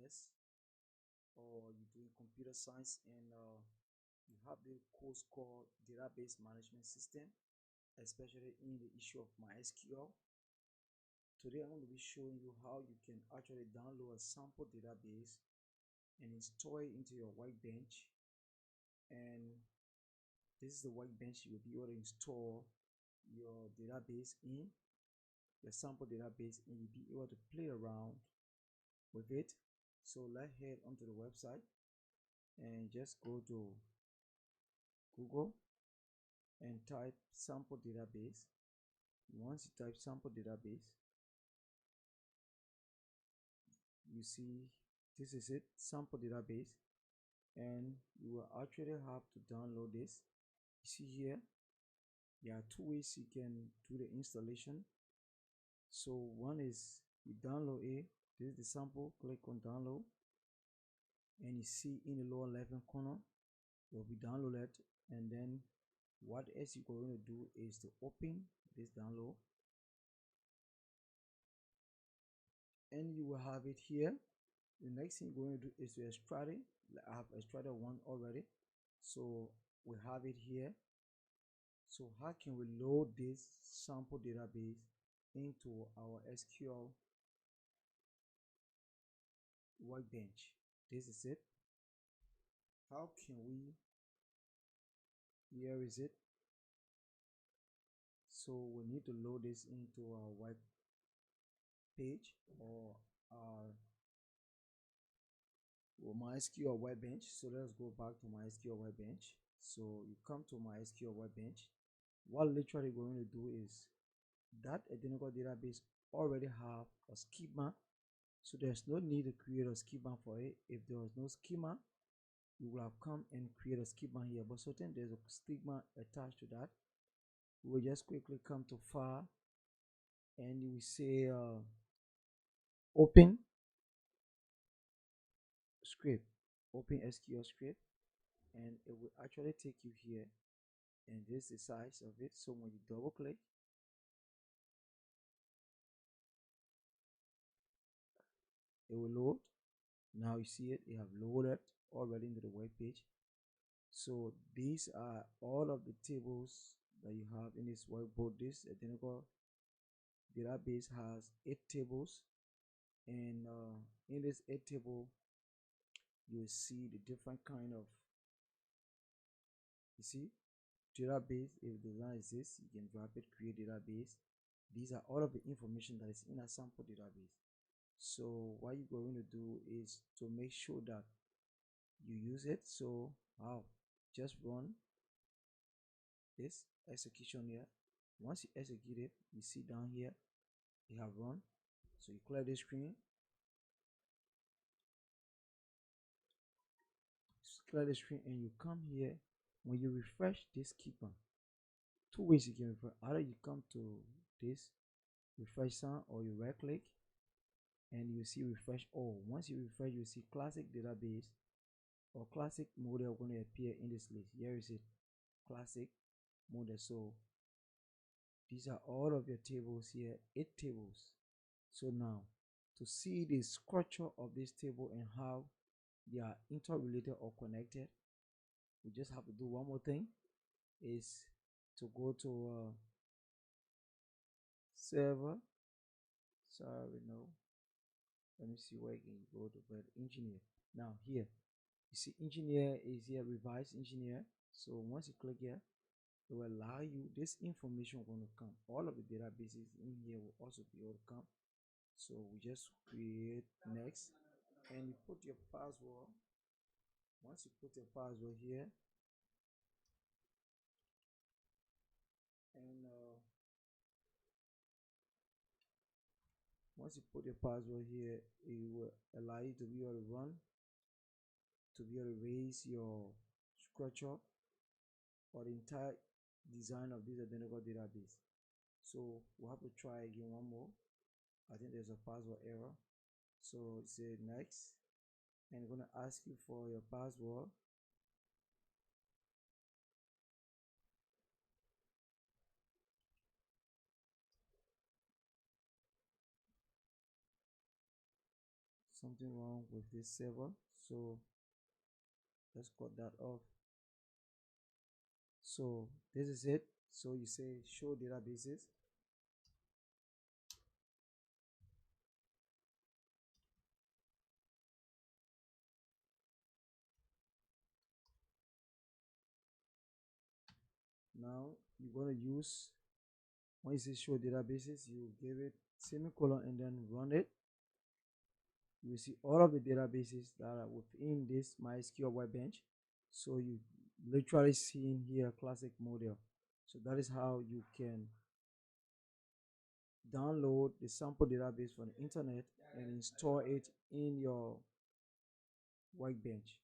business or you're doing computer science and you have the course called database management system, especially in the issue of MySQL. Today I'm going to be showing you how you can actually download a sample database and install it into your workbench. And this is the workbench you will be able to install your database in, your sample database, and you'll be able to play around with it. So let's head onto the website and just go to Google and type sample database. Once you type sample database, you see this is it, sample database, and you will actually have to download this. You see here there are two ways you can do the installation. So one is you download it. This is the sample. Click on download and you see in the lower left hand corner it will be downloaded, and then what else you're going to do is to open this download and you will have it here. The next thing you're going to do is to extract it. I have extracted one already, so we have it here. So how can we load this sample database into our SQL workbench? This is it. How can we, here is it. So we need to load this into our web page or our MySQL workbench. So let's go back to MySQL workbench. So you come to MySQL workbench. What literally we're going to do is that identical database already have a schema, so there's no need to create a schema for it. If there was no schema, you will have come and create a schema here, but certain there's a schema attached to that. We will just quickly come to file and you will say open script, open SQL script, and it will actually take you here, and this is the size of it. So when you double click, it will load. Now you see it, it have loaded already into the web page. So these are all of the tables that you have in this workbook. This identical database has 8 tables, and in this 8 table you will see the different kind of, you see, database. If the design is this, you can drop it, create database. These are all of the information that is in a sample database. So what you're going to do is to make sure that you use it. So how? Just run this execution here. Once you execute it, you see down here you have run. So you clear the screen, and you come here. When you refresh this keeper, two ways you can refresh. Either you come to this refresh sign, or you right click and you see refresh all. Once you refresh, you see classic database or classic model going to appear in this list. Here is it, classic model. So these are all of your tables here, 8 tables. So now to see the structure of this table and how they are interrelated or connected, we just have to do one more thing, is to go to server. Sorry, no, let me see where you can go to, but engineer. Now here you see engineer is here, revise engineer. So once you click here, it will allow you this information going to come. All of the databases in here will also be able to come. So we just create next and you put your password. Once you put your password here, and once you put your password here, it will allow you to be able to run, to be able to raise your structure or the entire design of this identical database. So we'll have to try again one more. I think there's a password error. So say next, and I'm going to ask you for your password. something wrong with this server, so let's cut that off. So this is it. So you say show databases. Now you're going to use, when you say show databases, you give it semicolon and then run it. You will see all of the databases that are within this MySQL Workbench. So you literally see in here classic model. So that is how you can download the sample database from the internet and install it in your Workbench.